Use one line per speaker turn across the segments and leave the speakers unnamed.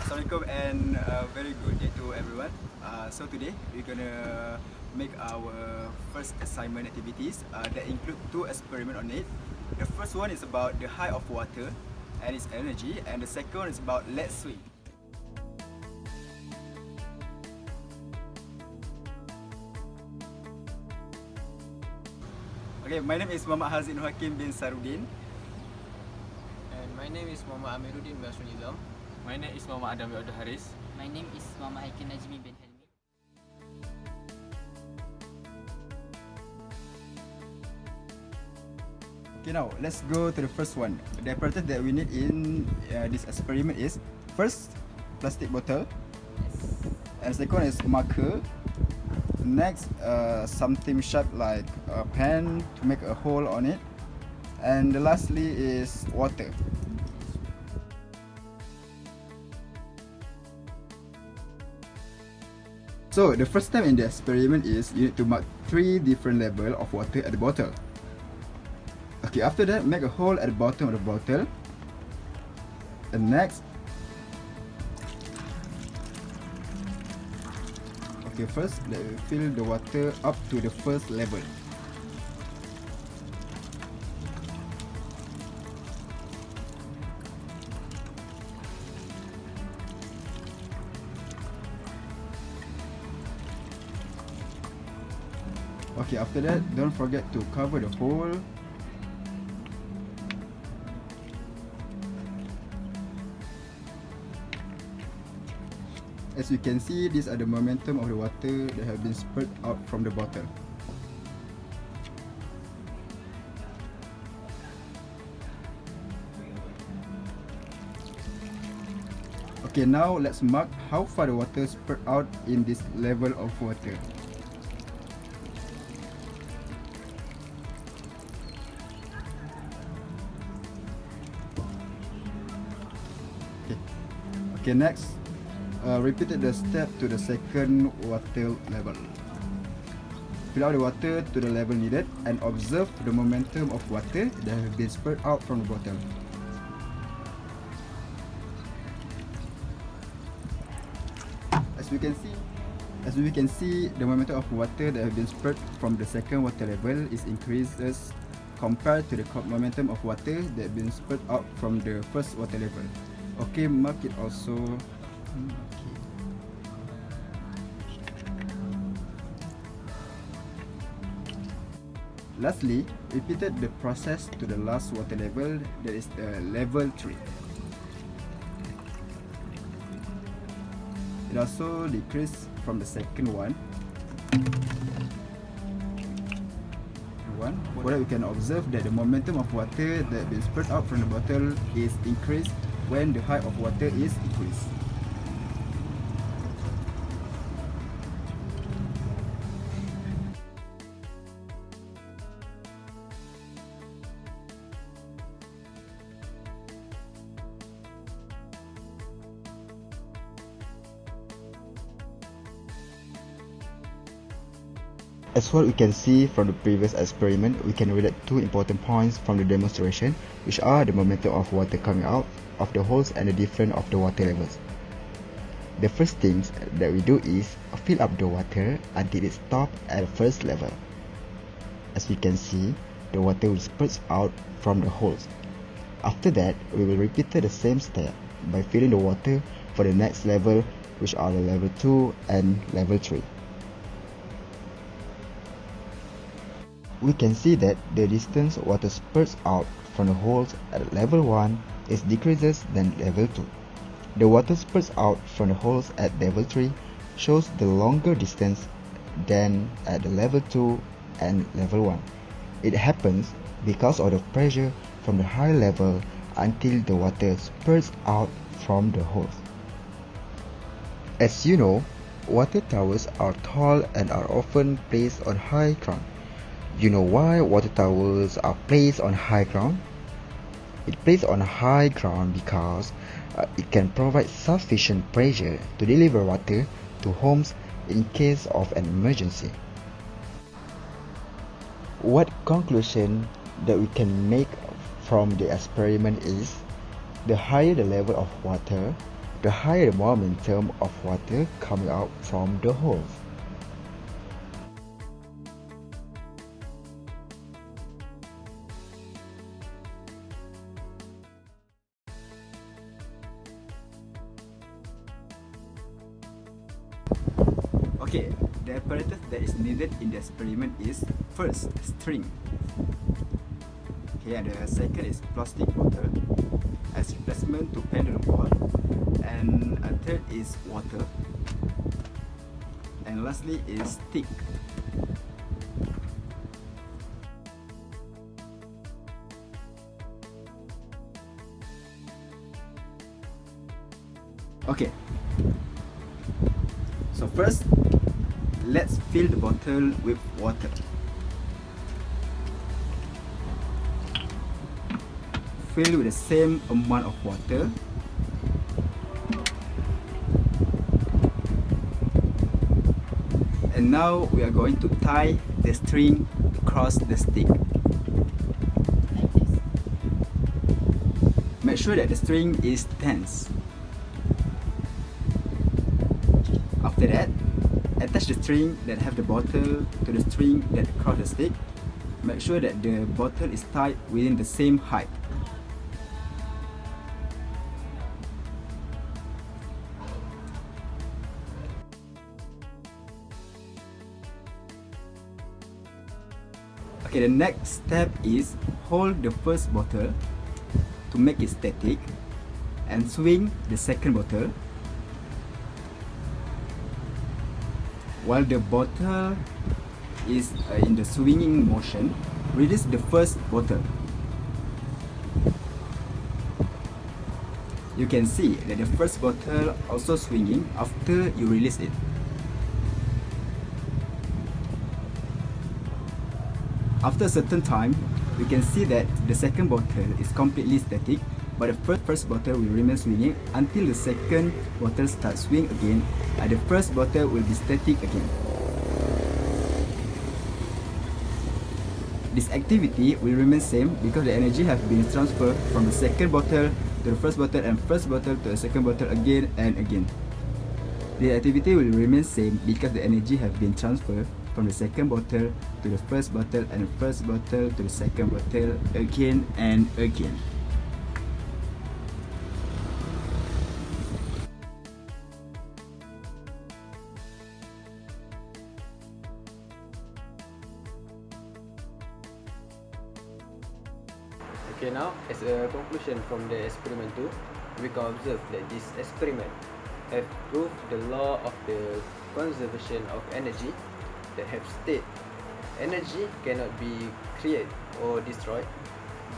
Assalamualaikum and very good day to everyone. So today we're gonna make our first assignment activities that include 2 experiments on it. The first one is about the height of water and its energy, and the second one is about lead swing. Okay, my name is Muhammad HAZIQ NURHAQIM bin Sarudin.
And my name is Muhammad Amiruddin bin Nizam.
My name is Muhammad Adam Abdul Haris.
My name is Muhammad NAJMI bin Helmi.
Okay, now let's go to the first one. The apparatus that we need in this experiment is first plastic bottle, and second is marker. Next, something sharp like a pen to make a hole on it, and lastly is water. So the first step in the experiment is you need to mark 3 different levels of water at the bottle. Okay, after that, make a hole at the bottom of the bottle. And next, okay, first let me fill the water up to the first level. Okay, after that, don't forget to cover the hole. As you can see, these are the momentum of the water that have been spurted out from the bottle. Okay, now let's mark how far the water spurted out in this level of water. Okay, next, repeat the step to the second water level. Fill out the water to the level needed and observe the momentum of water that have been spurted out from the bottle. As we can see, the momentum of water that have been spurted from the second water level is increases compared to the momentum of water that have been spurted out from the first water level. Okay, mark it also. Okay. Lastly, repeated the process to the last water level, that is the level 3. It also decreased from the second one. So that we can observe that the momentum of water that been spurted out from the bottle is increased when the height of water is increased. As what we can see from the previous experiment, we can relate 2 important points from the demonstration, which are the momentum of water coming out of the holes and the difference of the water levels. The first thing that we do is fill up the water until it stops at the first level. As we can see, the water will spurt out from the holes. After that, we will repeat the same step by filling the water for the next level, which are the level 2 and level 3. We can see that the distance water spurts out from the holes at level 1 is decreases than level 2. The water spurts out from the holes at level 3 shows the longer distance than at the level 2 and level 1. It happens because of the pressure from the high level until the water spurts out from the holes. As you know, water towers are tall and are often placed on high ground. You know why water towers are placed on high ground? It's placed on high ground because it can provide sufficient pressure to deliver water to homes in case of an emergency. What conclusion that we can make from the experiment is the higher the level of water, the higher the momentum of water coming out from the holes.
Okay, the apparatus that is needed in the experiment is first string. Okay, and the second is plastic bottle as replacement to pendulum ball, and a third is water, and lastly is stick. Okay, so first let's fill the bottle with water. Fill with the same amount of water. And now we are going to tie the string across the stick.
Like this.
Make sure that the string is tense. After that, attach the string that have the bottle to the string that across the stick. Make sure that the bottle is tied within the same height. Okay, the next step is hold the first bottle to make it static and swing the second bottle. While the bottle is in the swinging motion, release the first bottle. You can see that the first bottle also swinging after you release it. After a certain time, we can see that the second bottle is completely static, but the first bottle will remain swinging until the second bottle starts swing again, and the first bottle will be static again. This activity will remain same because the energy have been transferred from the second bottle to the first bottle and first bottle to the second bottle again and again. The activity will remain same because the energy have been transferred from the second bottle to the first bottle and the first bottle to the second bottle again and again.
Okay, now as a conclusion from the experiment 2, we can observe that this experiment have proved the law of the conservation of energy that have stated energy cannot be created or destroyed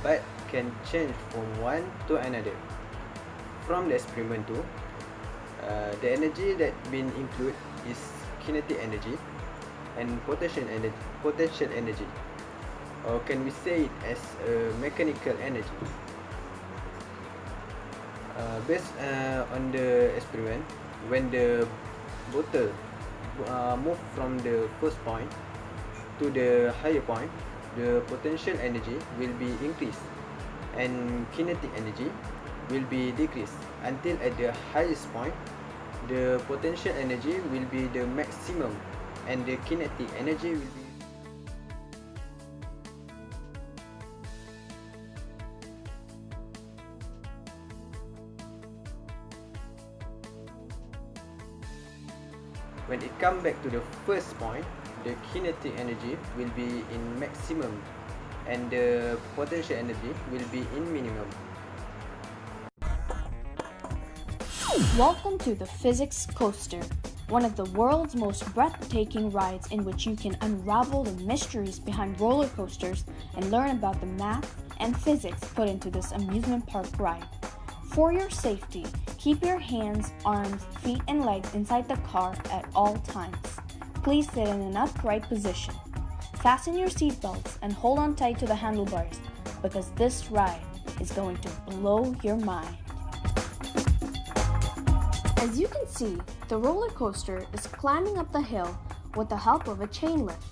but can change from one to another. From the experiment 2, the energy that been included is kinetic energy and potential energy, or can we say it as a mechanical energy. Based on the experiment, when the bottle move from the first point to the higher point, the potential energy will be increased and kinetic energy will be decreased until at the highest point the potential energy will be the maximum and the kinetic energy will be when it come back to the first point, the kinetic energy will be in maximum and the potential energy will be in minimum.
Welcome to the Physics Coaster, one of the world's most breathtaking rides in which you can unravel the mysteries behind roller coasters and learn about the math and physics put into this amusement park ride. For your safety, keep your hands, arms, feet, and legs inside the car at all times. Please sit in an upright position. Fasten your seatbelts and hold on tight to the handlebars because this ride is going to blow your mind. As you can see, the roller coaster is climbing up the hill with the help of a chain lift.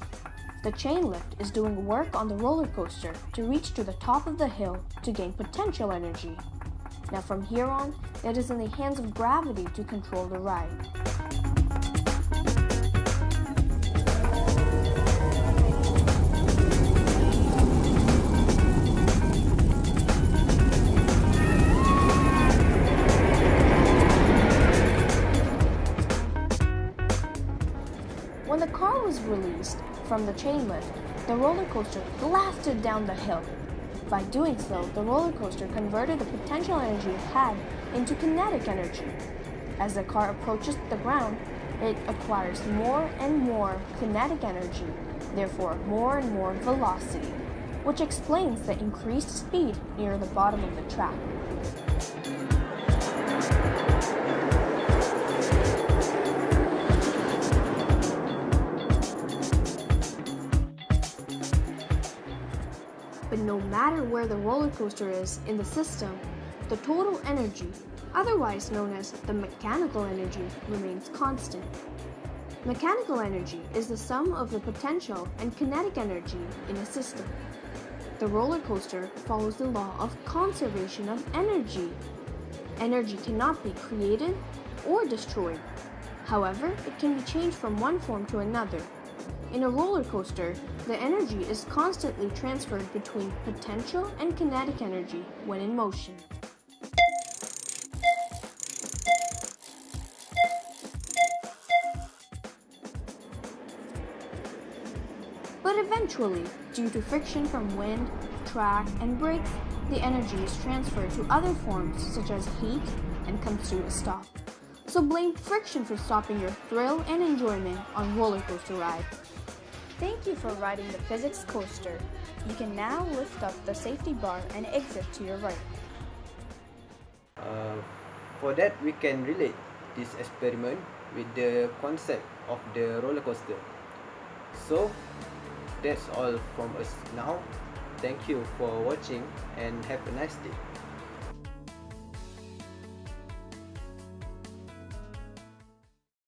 The chain lift is doing work on the roller coaster to reach to the top of the hill to gain potential energy. Now from here on, it is in the hands of gravity to control the ride. When the car was released from the chain lift, the roller coaster blasted down the hill. By doing so, the roller coaster converted the potential energy it had into kinetic energy. As the car approaches the ground, it acquires more and more kinetic energy, therefore more and more velocity, which explains the increased speed near the bottom of the track. But no matter where the roller coaster is in the system, the total energy, otherwise known as the mechanical energy, remains constant. Mechanical energy is the sum of the potential and kinetic energy in a system. The roller coaster follows the law of conservation of energy. Energy cannot be created or destroyed. However, it can be changed from one form to another. In a roller coaster, the energy is constantly transferred between potential and kinetic energy when in motion. But eventually, due to friction from wind, track, and brakes, the energy is transferred to other forms such as heat and comes to a stop. So blame friction for stopping your thrill and enjoyment on roller coaster ride. Thank you for riding the physics coaster. You can now lift up the safety bar and exit to your right.
For that, we can relate this experiment with the concept of the roller coaster. So, that's all from us now. Thank you for watching and have a nice day.